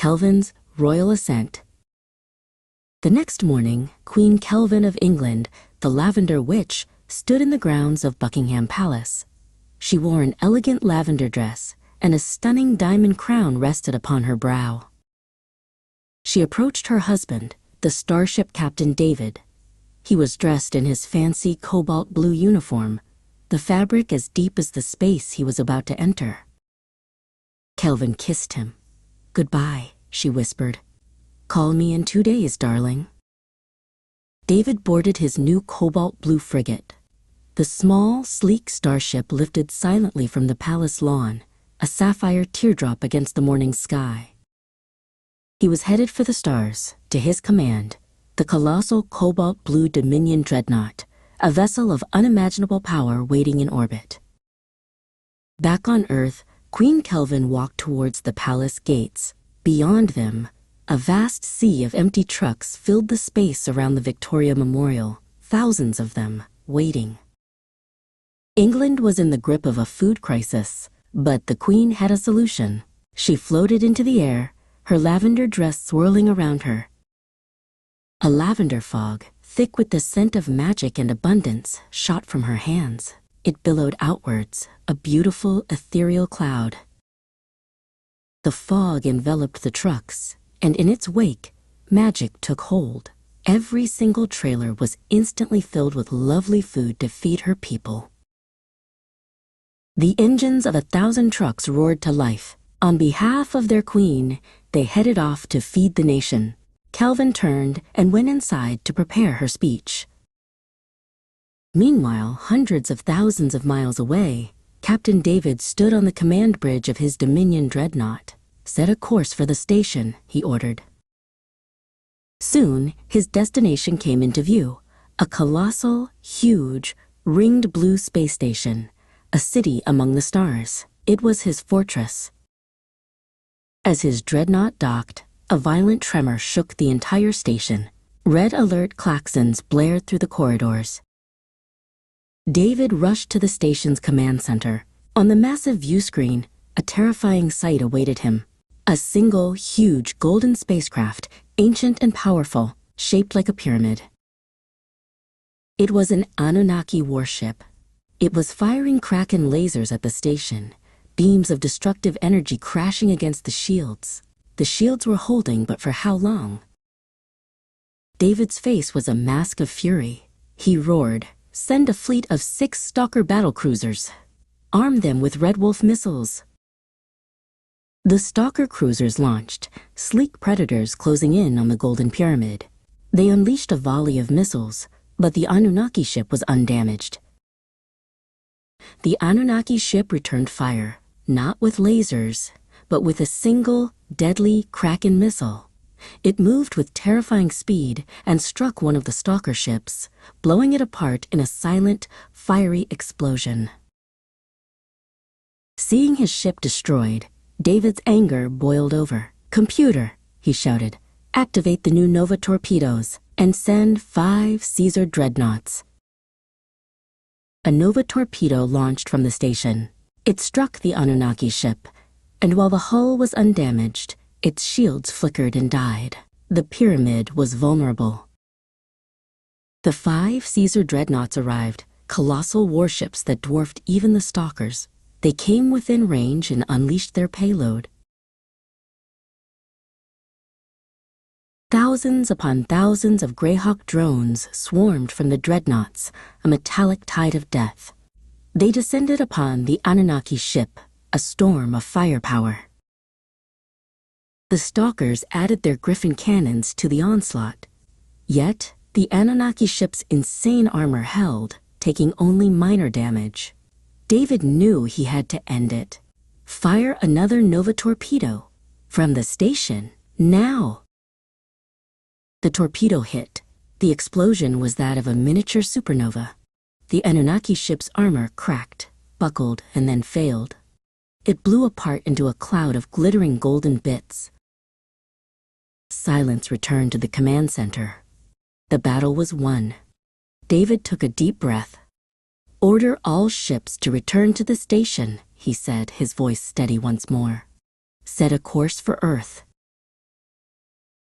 Kelvin's royal ascent. The next morning, Queen Kelvin of England, the Lavender Witch, stood in the grounds of Buckingham Palace. She wore an elegant lavender dress, and a stunning diamond crown rested upon her brow. She approached her husband, the starship Captain David. He was dressed in his fancy cobalt blue uniform, the fabric as deep as the space he was about to enter. Kelvin kissed him. "Goodbye," she whispered. "Call me in 2 days, darling." David boarded his new cobalt blue frigate. The small, sleek starship lifted silently from the palace lawn, a sapphire teardrop against the morning sky. He was headed for the stars, to his command, the colossal cobalt blue Dominion dreadnought, a vessel of unimaginable power waiting in orbit. Back on Earth, Queen Kelvin walked towards the palace gates. Beyond them, a vast sea of empty trucks filled the space around the Victoria Memorial, thousands of them, waiting. England was in the grip of a food crisis, but the Queen had a solution. She floated into the air, her lavender dress swirling around her. A lavender fog, thick with the scent of magic and abundance, shot from her hands. It billowed outwards, a beautiful, ethereal cloud. The fog enveloped the trucks, and in its wake, magic took hold. Every single trailer was instantly filled with lovely food to feed her people. The engines of 1,000 trucks roared to life. On behalf of their queen, they headed off to feed the nation. Kelvin turned and went inside to prepare her speech. Meanwhile, hundreds of thousands of miles away, Captain David stood on the command bridge of his Dominion dreadnought. "Set a course for the station," he ordered. Soon, his destination came into view, a colossal, huge, ringed blue space station, a city among the stars. It was his fortress. As his dreadnought docked, a violent tremor shook the entire station. Red alert klaxons blared through the corridors. David rushed to the station's command center. On the massive view screen, a terrifying sight awaited him. A single, huge, golden spacecraft, ancient and powerful, shaped like a pyramid. It was an Anunnaki warship. It was firing Kraken lasers at the station, beams of destructive energy crashing against the shields. The shields were holding, but for how long? David's face was a mask of fury. He roared, "Send a fleet of 6 Stalker battlecruisers. Arm them with Red Wolf missiles." The Stalker cruisers launched, sleek predators closing in on the Golden Pyramid. They unleashed a volley of missiles, but the Anunnaki ship was undamaged. The Anunnaki ship returned fire, not with lasers, but with a single, deadly Kraken missile. It moved with terrifying speed and struck one of the Stalker ships, blowing it apart in a silent, fiery explosion. Seeing his ship destroyed, David's anger boiled over. "Computer," he shouted, "activate the new Nova torpedoes and send 5 Caesar dreadnoughts." A Nova torpedo launched from the station. It struck the Anunnaki ship, and while the hull was undamaged, its shields flickered and died. The pyramid was vulnerable. The 5 Caesar dreadnoughts arrived, colossal warships that dwarfed even the Stalkers. They came within range and unleashed their payload. Thousands upon thousands of Greyhawk drones swarmed from the dreadnoughts, a metallic tide of death. They descended upon the Anunnaki ship, a storm of firepower. The Stalkers added their Griffin cannons to the onslaught. Yet, the Anunnaki ship's insane armor held, taking only minor damage. David knew he had to end it. Fire another Nova torpedo. From the station, now. The torpedo hit. The explosion was that of a miniature supernova. The Anunnaki ship's armor cracked, buckled, and then failed. It blew apart into a cloud of glittering golden bits. Silence returned to the command center. The battle was won. David took a deep breath. "Order all ships to return to the station," he said, his voice steady once more. "Set a course for Earth.